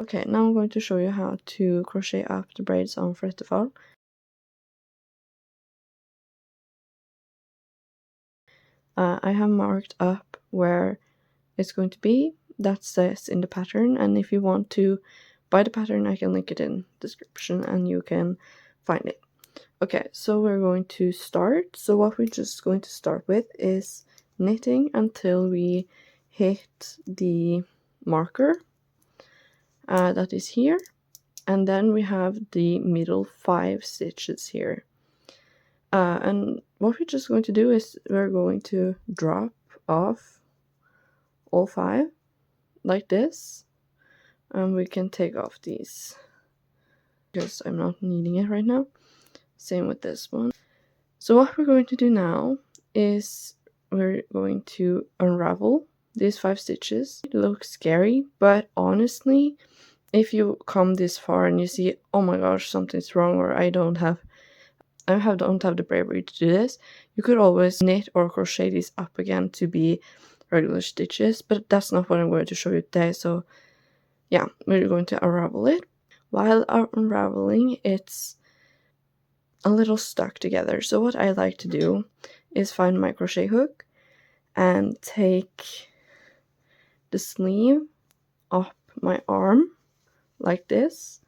Okay, now I'm going to show you how to crochet up the braids on FletteFall. I have marked up where it's going to be. That says in the pattern, and if you want to buy the pattern, I can link it in the description and you can find it. Okay, so we're going to start. So what we're just going to start with is knitting until we hit the marker that is here, and then we have the middle 5 stitches here. And what we're just going to do is we're going to drop off all 5 like this, and we can take off these because I'm not needing it right now. Same with this one. So what we're going to do now is we're going to unravel these 5 stitches. It looks scary, but honestly, if you come this far and you see, oh my gosh, something's wrong, or I don't have the bravery to do this, you could always knit or crochet these up again to be regular stitches, but that's not what I'm going to show you today. So yeah, we're going to unravel it. While unraveling, it's a little stuck together. So what I like to do is find my crochet hook and take the sleeve up my arm like this,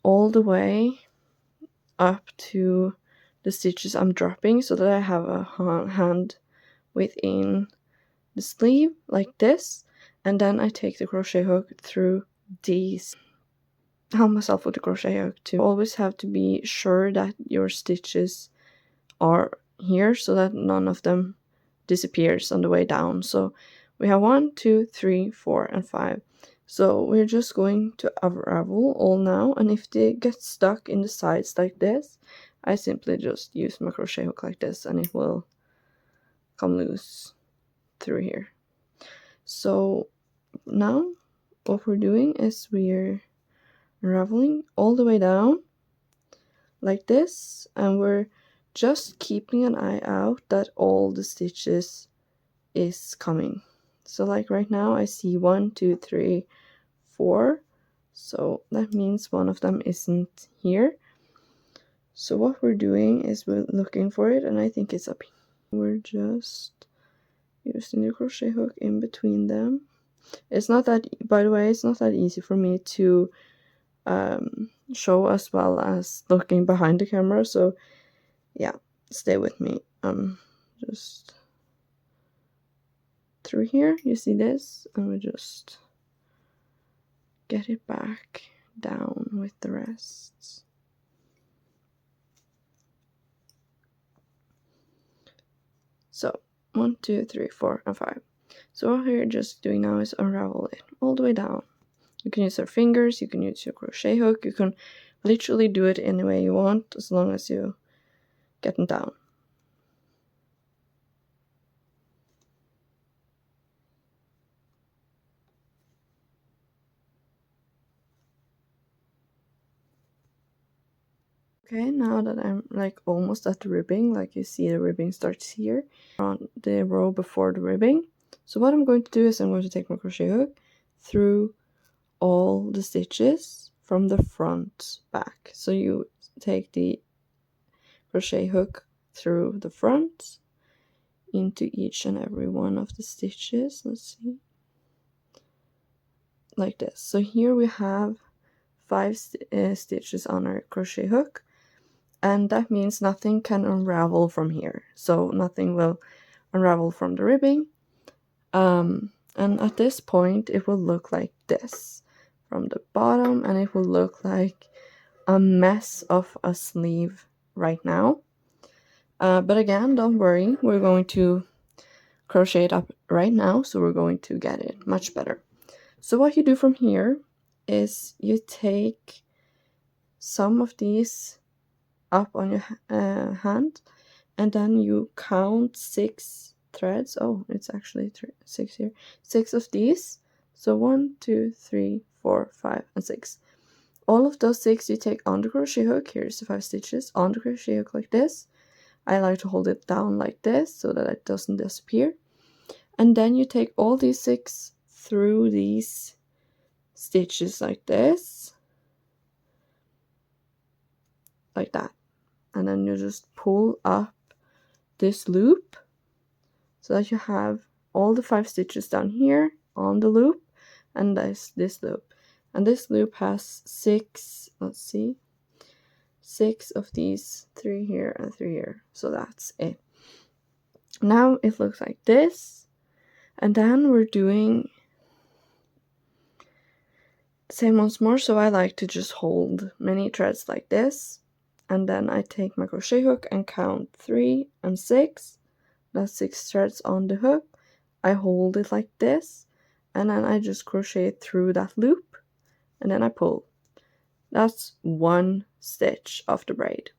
all the way up to the stitches I'm dropping, so that I have a hand within the sleeve like this, and then I take the crochet hook through these. Help myself with the crochet hook too. Always have to be sure that your stitches are here so that none of them disappears on the way down. So we have 1, 2, 3, 4, and 5. So we're just going to unravel all now, and if they get stuck in the sides like this, I simply just use my crochet hook like this and it will come loose through here. So now what we're doing is we're unraveling all the way down like this, and we're just keeping an eye out that all the stitches is coming. So like right now I see 1, 2, 3, 4, so that means one of them isn't here. So what we're doing is we're looking for it, and I think it's up here. We're just using the crochet hook in between them. It's not that, by the way, it's not that easy for me to show as well as looking behind the camera, so yeah, stay with me. Just through here, you see this, and we just get it back down with the rest. So 1, 2, 3, 4, and 5. So what we're just doing now is unravel it all the way down. You can use your fingers, you can use your crochet hook, you can literally do it any way you want as long as you get them down. Okay, now that I'm like almost at the ribbing, like you see the ribbing starts here on the row before the ribbing. So what I'm going to do is I'm going to take my crochet hook through all the stitches from the front back. So you take the crochet hook through the front into each and every one of the stitches. Let's see, like this. So here we have 5 stitches on our crochet hook, and that means nothing can unravel from here, so nothing will unravel from the ribbing. And at this point it will look like this from the bottom, and it will look like a mess of a sleeve right now. But again, don't worry, we're going to crochet it up right now, so we're going to get it much better. So what you do from here is you take some of these up on your hand, and then you count 6 threads. Oh, it's actually 6 here. 6 of these. So 1, 2, 3, 4, 5, and 6. All of those 6 you take on the crochet hook. Here's the 5 stitches on the crochet hook like this. I like to hold it down like this so that it doesn't disappear. And then you take all these 6 through these stitches like this, like that, and then you just pull up this loop so that you have all the 5 stitches down here on the loop, and this loop, and this loop has 6, let's see, 6 of these, 3 here and 3 here, so that's it. Now it looks like this, and then we're doing the same once more. So I like to just hold many threads like this, and then I take my crochet hook and count 3 and 6. That's 6 threads on the hook. I hold it like this, and then I just crochet through that loop, and then I pull. That's 1 stitch of the braid.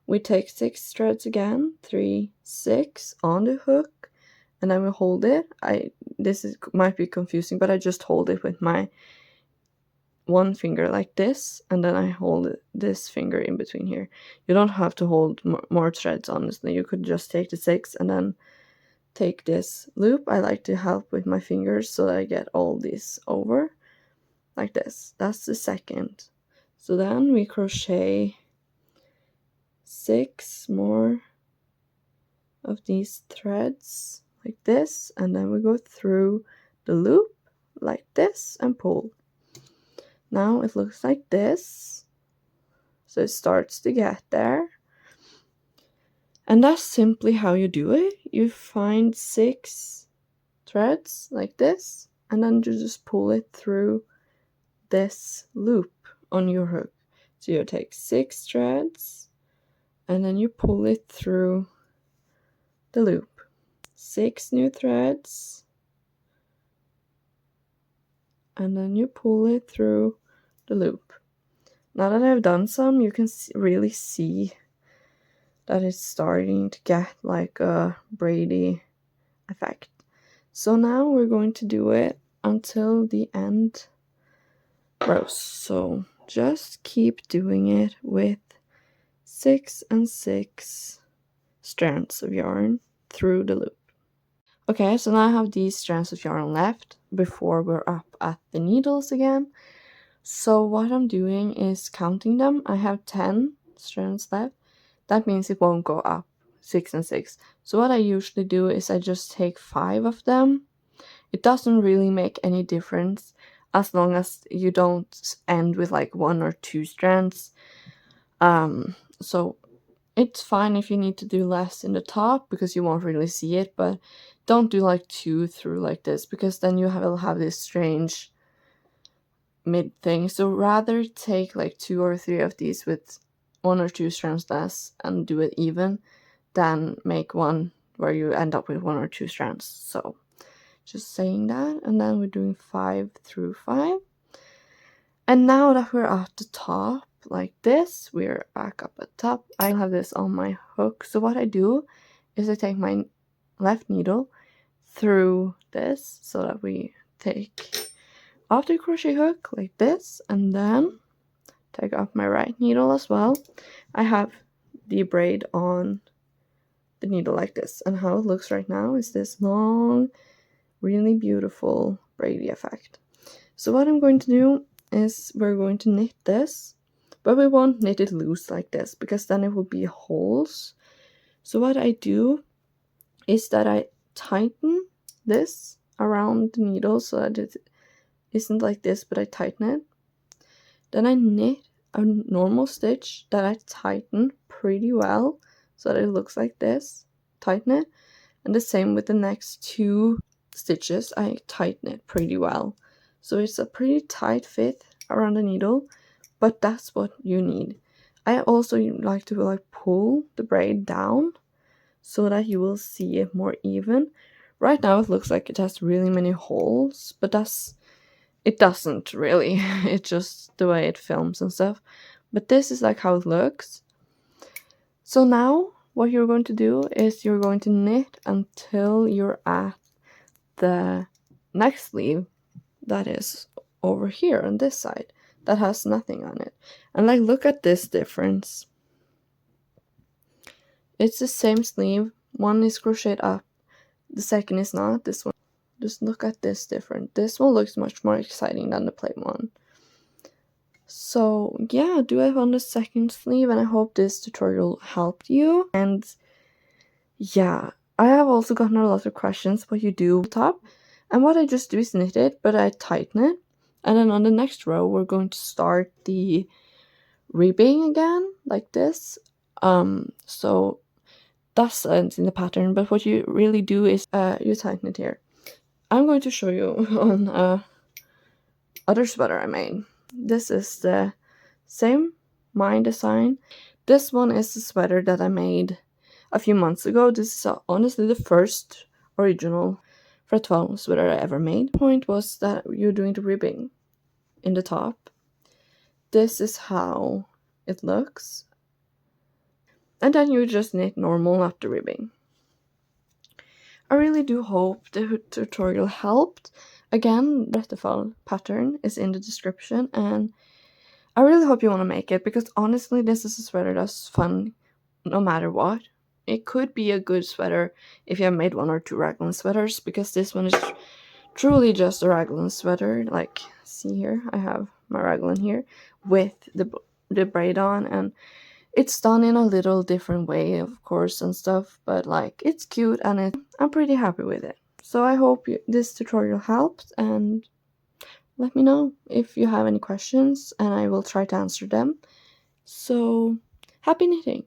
We take 6 threads again, 3, 6 on the hook, and then we hold it. Might be confusing, but I just hold it with my 1 finger like this, and then I hold this finger in between here. You don't have to hold more threads, honestly. You could just take the 6 and then take this loop. I like to help with my fingers so that I get all these over like this. That's the second. So then we crochet 6 more of these threads like this, and then we go through the loop like this and pull. Now it looks like this, so it starts to get there, and that's simply how you do it. You find 6 threads like this, and then you just pull it through this loop on your hook. So you take 6 threads, and then you pull it through the loop. 6 new threads, and then you pull it through the loop. Now that I've done some, you can really see that it's starting to get like a braidy effect. So now we're going to do it until the end rows. So just keep doing it with 6 and 6 strands of yarn through the loop. Okay, so now I have these strands of yarn left before we're up at the needles again. So what I'm doing is counting them. I have 10 strands left. That means it won't go up 6 and 6. So what I usually do is I just take 5 of them. It doesn't really make any difference as long as you don't end with like 1 or 2 strands. So it's fine if you need to do less in the top because you won't really see it, but don't do like 2 through like this because then you will have this strange mid thing. So rather take like 2 or 3 of these with 1 or 2 strands less and do it even than make one where you end up with 1 or 2 strands. So just saying that, and then we're doing 5 through 5. And now that we're at the top like this, we're back up at top. I have this on my hook. So what I do is I take my left needle through this so that we take off the crochet hook like this, and then take off my right needle as well. I have the braid on the needle like this, and how it looks right now is this long, really beautiful braidy effect. So what I'm going to do is we're going to knit this, but we won't knit it loose like this because then it will be holes. So what I do is that I tighten this around the needle so that it isn't like this, but I tighten it. Then I knit a normal stitch that I tighten pretty well so that it looks like this. Tighten it, and the same with the next 2 stitches. I tighten it pretty well, so it's a pretty tight fit around the needle, but that's what you need. I also like to like pull the braid down so that you will see it more even. Right now it looks like it has really many holes, but it doesn't really. It's just the way it films and stuff. But this is like how it looks. So now what you're going to do is you're going to knit until you're at the next sleeve that is over here on this side that has nothing on it. And like, look at this difference. It's the same sleeve. One is crocheted up, the second is not. This Just look at this different. This one looks much more exciting than the plain one. So yeah, do it on the second sleeve, and I hope this tutorial helped you. And yeah, I have also gotten a lot of questions what you do on top, and what I just do is knit it, but I tighten it, and then on the next row we're going to start the ribbing again, like this. So that's in the pattern, but what you really do is you tighten it here. I'm going to show you on other sweater I made. This is the same mine design. This one is the sweater that I made a few months ago. This is honestly the first original FletteFall sweater I ever made. The point was that you're doing the ribbing in the top. This is how it looks. And then you just knit normal, not the ribbing. I really do hope the tutorial helped. Again, the FletteFall pattern is in the description, and I really hope you want to make it, because honestly this is a sweater that's fun no matter what. It could be a good sweater if you have made 1 or 2 raglan sweaters, because this one is truly just a raglan sweater. Like, see here, I have my raglan here with the braid on, and it's done in a little different way, of course, and stuff, but like, it's cute, and I'm pretty happy with it. So I hope this tutorial helped, and let me know if you have any questions, and I will try to answer them. So, happy knitting!